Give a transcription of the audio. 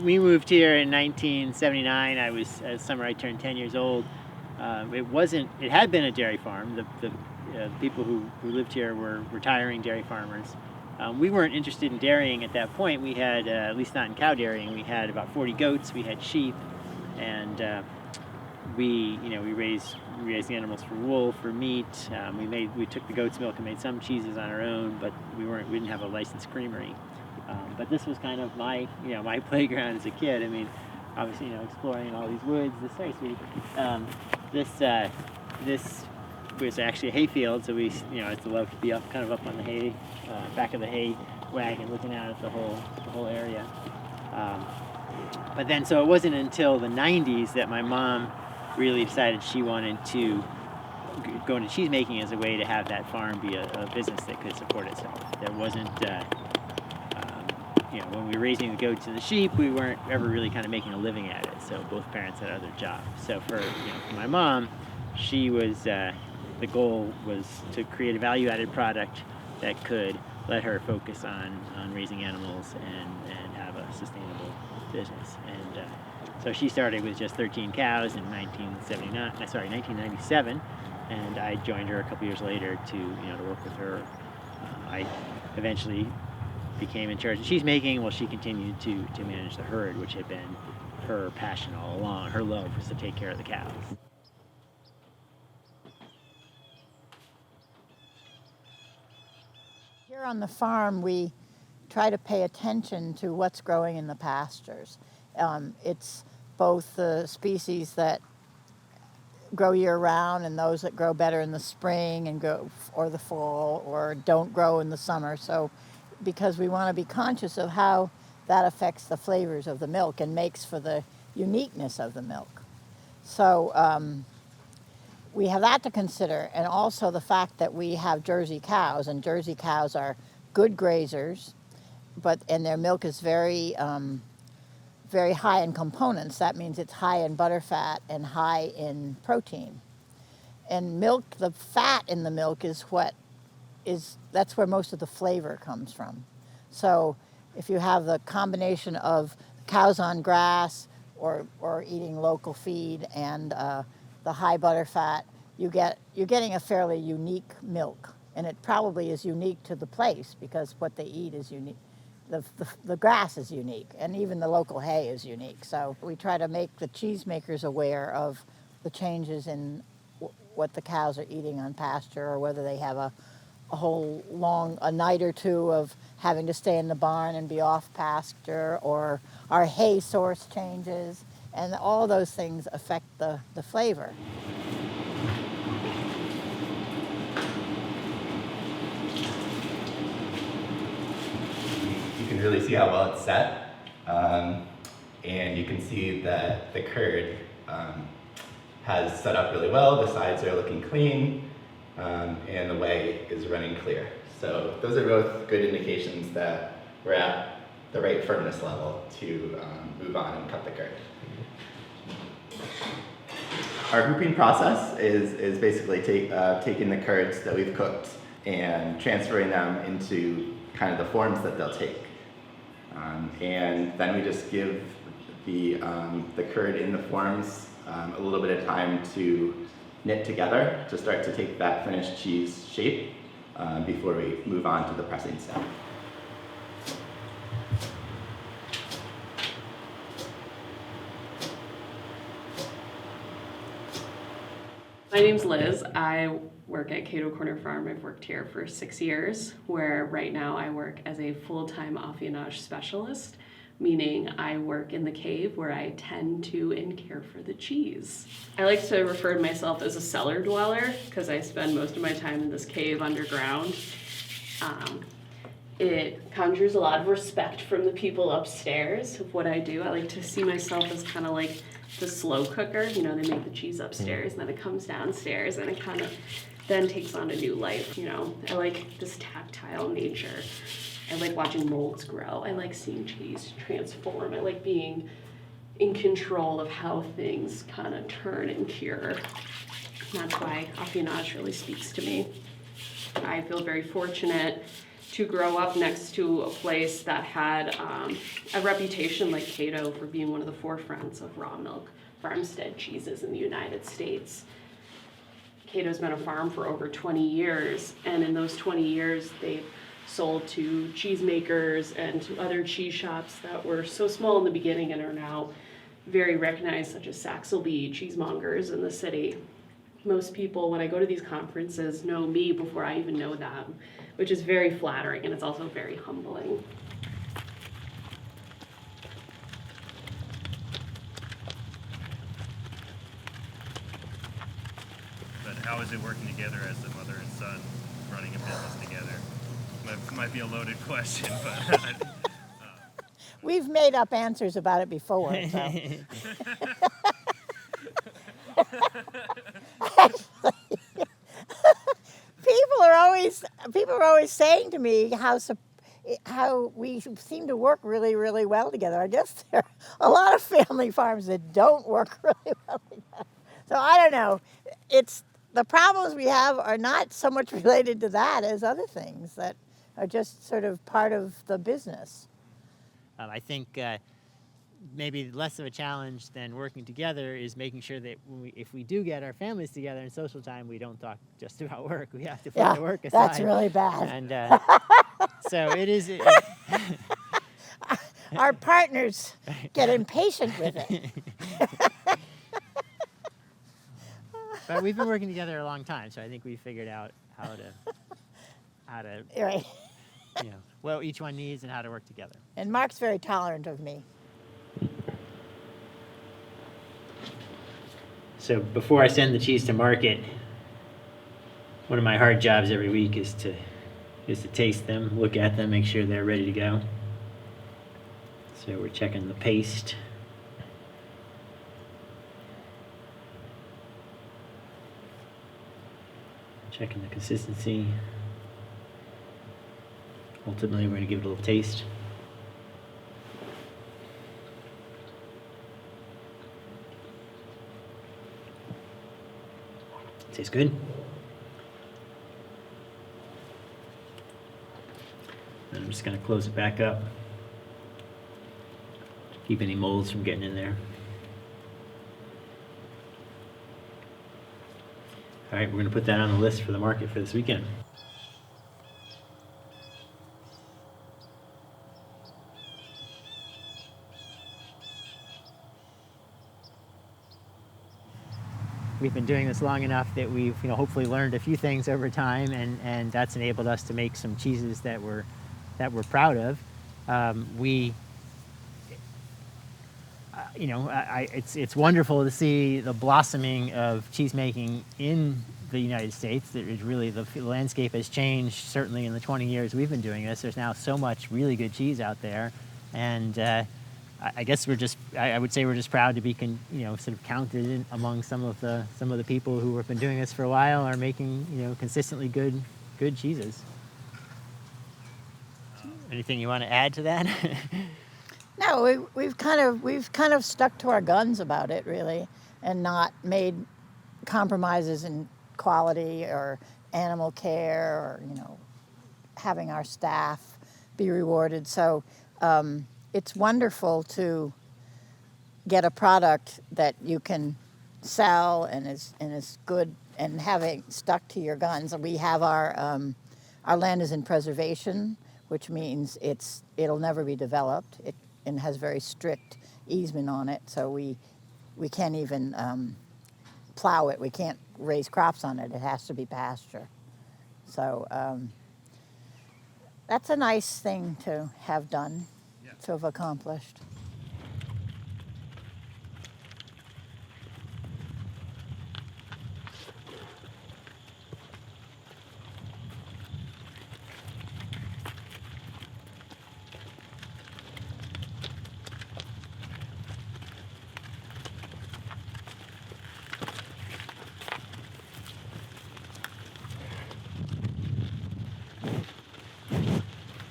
we moved here in 1979. Summer I turned 10 years old. It had been a dairy farm. The people who lived here were retiring dairy farmers. We weren't interested in dairying at that point. We had, at least not in cow dairying, we had about 40 goats, we had sheep, and we raised the animals for wool, for meat. We took the goat's milk and made some cheeses on our own, but we didn't have a licensed creamery. But this was kind of my playground as a kid. I mean, obviously, exploring all these woods. Sorry, sweetie. This was actually a hay field, so we, I used to love to be up on the hay, back of the hay wagon, looking out at the whole area. But then, so it wasn't until the 90s that my mom really decided she wanted to go into cheesemaking as a way to have that farm be a business that could support itself. There wasn't, when we were raising the goats and the sheep, we weren't ever really kind of making a living at it. So both parents had other jobs. So for my mom, she was, the goal was to create a value-added product that could let her focus on raising animals and have a sustainable business. And so she started with just 13 cows in 1997, and I joined her a couple years later to work with her. I eventually became in charge of cheesemaking while she continued to manage the herd, which had been her passion all along. Her love was to take care of the cows. Here on the farm, we try to pay attention to what's growing in the pastures. It's both the species that grow year-round and those that grow better in the spring or the fall, or don't grow in the summer. So, because we want to be conscious of how that affects the flavors of the milk and makes for the uniqueness of the milk. So we have that to consider, and also the fact that we have Jersey cows, and Jersey cows are good grazers, and their milk is very very high in components. That means it's high in butterfat and high in protein. And milk, the fat in the milk that's where most of the flavor comes from. So if you have the combination of cows on grass or eating local feed and the high butterfat, you're getting a fairly unique milk. And it probably is unique to the place because what they eat is unique. The grass is unique, and even the local hay is unique. So we try to make the cheesemakers aware of the changes in what the cows are eating on pasture, or whether they have a night or two of having to stay in the barn and be off pasture, or our hay source changes, and all those things affect the flavor. You can really see how well it's set, and you can see that the curd has set up really well. The sides are looking clean, and the whey is running clear. So those are both good indications that we're at the right firmness level to move on and cut the curd. Our hooping process is basically taking the curds that we've cooked and transferring them into kind of the forms that they'll take. And then we just give the curd in the forms a little bit of time to knit together to start to take that finished cheese shape before we move on to the pressing step. My name's Liz. I work at Cato Corner Farm. I've worked here for 6 years, where right now I work as a full-time affinage specialist, meaning I work in the cave where I tend to and care for the cheese. I like to refer to myself as a cellar dweller because I spend most of my time in this cave underground. It conjures a lot of respect from the people upstairs of what I do. I like to see myself as kind of like the slow cooker. You know, they make the cheese upstairs, and then it comes downstairs, and it kind of then takes on a new life. You know, I like this tactile nature. I like watching molds grow. I like seeing cheese transform. I like being in control of how things kind of turn and cure. And that's why affinage really speaks to me. I feel very fortunate to grow up next to a place that had a reputation like Cato for being one of the forefronts of raw milk farmstead cheeses in the United States. Cato's been a farm for over 20 years, and in those 20 years, they've sold to cheesemakers and to other cheese shops that were so small in the beginning and are now very recognized, such as Saxelby cheesemongers in the city. Most people, when I go to these conferences, know me before I even know them, which is very flattering, and it's also very humbling. But how is it working together as the mother and son running a business together? Might be a loaded question, but We've made up answers about it before. So. People are always saying to me how we seem to work really, really well together. I guess there are a lot of family farms that don't work really well together. So I don't know. It's the problems we have are not so much related to that as other things that are just sort of part of the business. I think maybe less of a challenge than working together is making sure that if we do get our families together in social time, we don't talk just about work. We have to put the work aside. That's really bad. And so it is. Our partners get impatient with it. But we've been working together a long time, so I think we figured out how to Right. what each one needs and how to work together. And Mark's very tolerant of me. So before I send the cheese to market, one of my hard jobs every week is to taste them, look at them, make sure they're ready to go. So we're checking the paste. Checking the consistency. Ultimately, we're going to give it a little taste. Tastes good. And I'm just going to close it back up. Keep any molds from getting in there. All right, we're going to put that on the list for the market for this weekend. We've been doing this long enough that we've hopefully learned a few things over time, and that's enabled us to make some cheeses that we're proud of. It's wonderful to see the blossoming of cheesemaking in the United States. That is really the landscape has changed certainly in the 20 years we've been doing this. There's now so much really good cheese out there, and I guess I would say we're just proud to be sort of counted in among some of the people who have been doing this for a while are making consistently good cheeses. Anything you want to add to that? No, we've kind of stuck to our guns about it really, and not made compromises in quality or animal care or having our staff be rewarded. So it's wonderful to get a product that you can sell and is good, and having stuck to your guns. We have our land is in preservation, which means it'll never be developed. And has very strict easement on it, so we can't even plow it. We can't raise crops on it. It has to be pasture. So that's a nice thing to have done, to have accomplished.